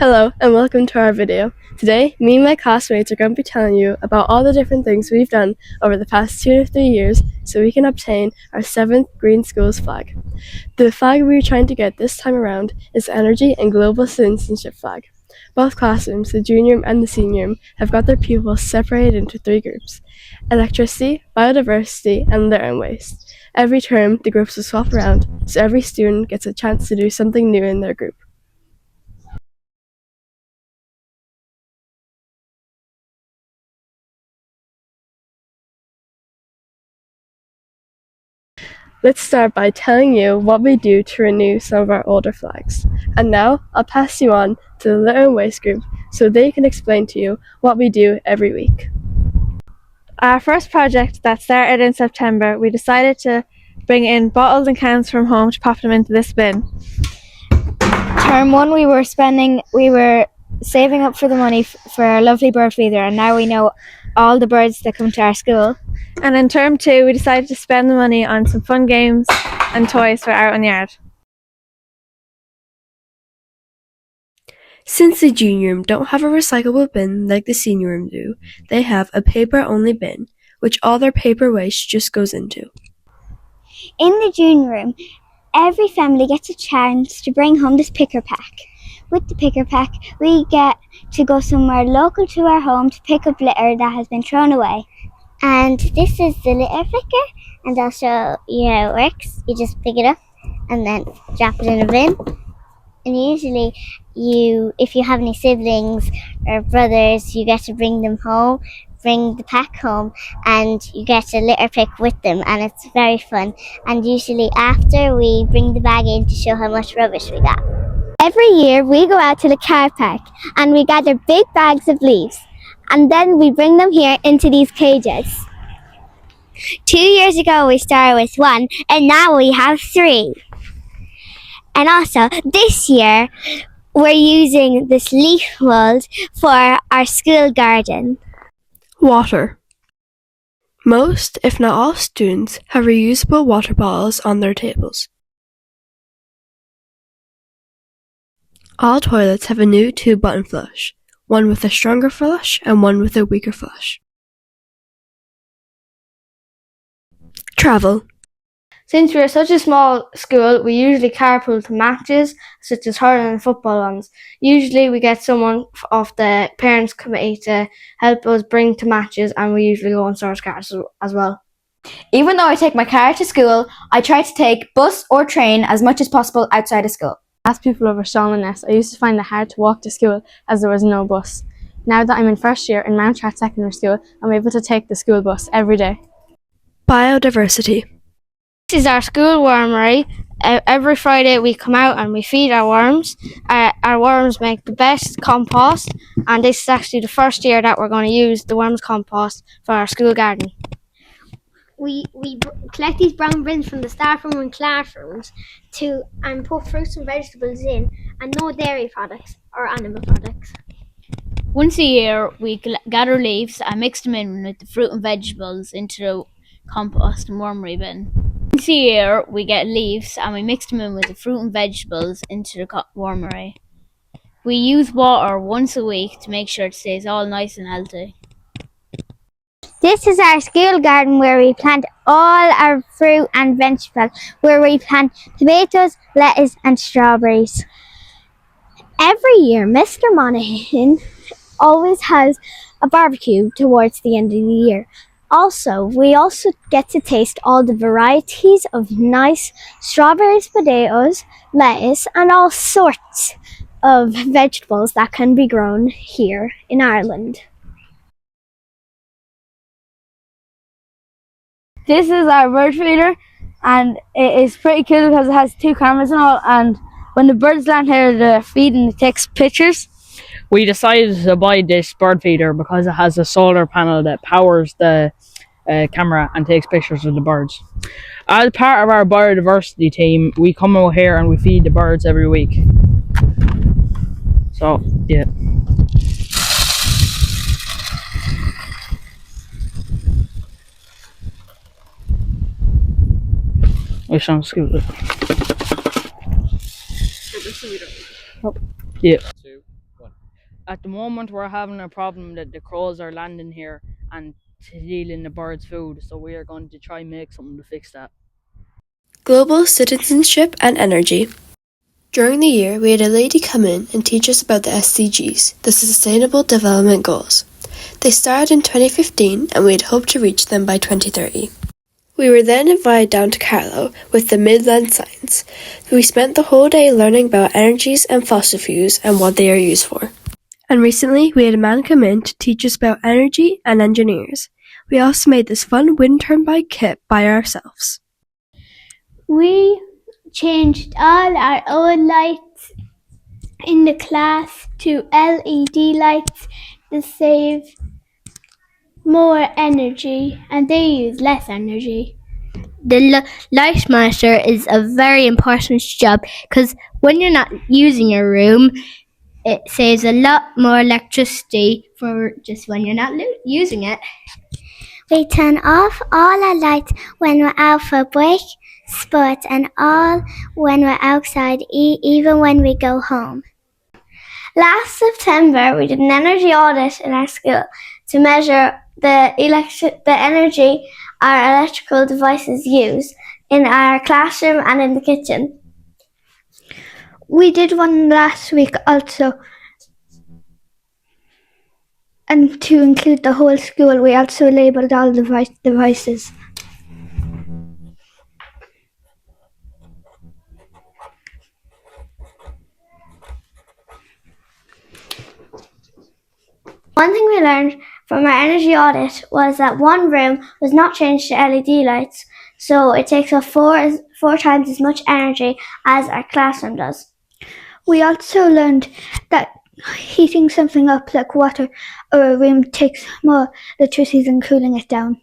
Hello and welcome to our video. Today, me and my classmates are going to be telling you about all the different things we've done over the past 2 to 3 years so we can obtain our 7th Green Schools flag. The flag we are trying to get this time around is the Energy and Global Citizenship flag. Both classrooms, the junior and the senior room, have got their pupils separated into 3 groups: electricity, biodiversity, and litter and waste. Every term, the groups will swap around, so every student gets a chance to do something new in their group. Let's start by telling you what we do to renew some of our older flags. And now, I'll pass you on to the Litter and Waste group so they can explain to you what we do every week. Our first project that started in September, we decided to bring in bottles and cans from home to pop them into this bin. Term 1 we were saving up for the money for our lovely bird feeder, and now we know all the birds that come to our school. And in term 2, we decided to spend the money on some fun games and toys for out in the yard. Since the junior room don't have a recyclable bin like the senior room do, they have a paper-only bin, which all their paper waste just goes into. In the junior room, every family gets a chance to bring home this picker pack. With the picker pack, we get to go somewhere local to our home to pick up litter that has been thrown away. And this is the litter picker, and I'll show you how it works. You just pick it up and then drop it in a bin. And usually, if you have any siblings or brothers, you get to bring the pack home, and you get a litter pick with them, and it's very fun. And usually after, we bring the bag in to show how much rubbish we got. Every year we go out to the car park and we gather big bags of leaves, and then we bring them here into these cages. 2 years ago we started with 1, and now we have 3. And also this year we're using this leaf mold for our school garden. Water. Most, if not all, students have reusable water bottles on their tables. All toilets have a new 2-button flush, one with a stronger flush and one with a weaker flush. Travel. Since we're such a small school, we usually carpool to matches, such as hurling and football ones. Usually we get someone off the parents' committee to help us bring to matches, and we usually go on source cars as well. Even though I take my car to school, I try to take bus or train as much as possible outside of school. As people of Rushall and I used to find it hard to walk to school as there was no bus. Now that I'm in first year in Mount Chart Secondary School, I'm able to take the school bus every day. Biodiversity. This is our school wormery. Every Friday we come out and we feed our worms. Our worms make the best compost, and this is actually the first year that we're going to use the worms compost for our school garden. We collect these brown bins from the staff room and classrooms and put fruits and vegetables in, and no dairy products or animal products. Once a year, we gather leaves and mix them in with the fruit and vegetables into the compost and wormery bin. Once a year, we get leaves and we mix them in with the fruit and vegetables into the wormery. We use water once a week to make sure it stays all nice and healthy. This is our school garden where we plant all our fruit and vegetables, where we plant tomatoes, lettuce and strawberries. Every year, Mr. Monaghan always has a barbecue towards the end of the year. We also get to taste all the varieties of nice strawberries, potatoes, lettuce and all sorts of vegetables that can be grown here in Ireland. This is our bird feeder, and it is pretty cool because it has 2 cameras and all, and when the birds land here to feed and it takes pictures. We decided to buy this bird feeder because it has a solar panel that powers the camera and takes pictures of the birds. As part of our biodiversity team, we come out here and we feed the birds every week. So, yeah. We sound stupid. Yeah. 2, 1. At the moment, we're having a problem that the crows are landing here and stealing the birds' food, so we are going to try and make something to fix that. Global Citizenship and Energy. During the year, we had a lady come in and teach us about the SDGs, the Sustainable Development Goals. They started in 2015 and we had hoped to reach them by 2030. We were then invited down to Carlow with the Midland Science. We spent the whole day learning about energies and fossil fuels and what they are used for. And recently, we had a man come in to teach us about energy and engineers. We also made this fun wind turbine kit by ourselves. We changed all our old lights in the class to LED lights to save more energy, and they use less energy. The light monitor is a very important job because when you're not using your room, it saves a lot more electricity for just when you're not using it. We turn off all our lights when we're out for break, sports, and all when we're outside, even when we go home. Last September, we did an energy audit in our school to measure the energy our electrical devices use in our classroom and in the kitchen. We did one last week also, and to include the whole school, we also labelled all the devices. One thing we learned from our energy audit was that one room was not changed to LED lights, so it takes up four times as much energy as our classroom does. We also learned that heating something up like water or a room takes more electricity than cooling it down.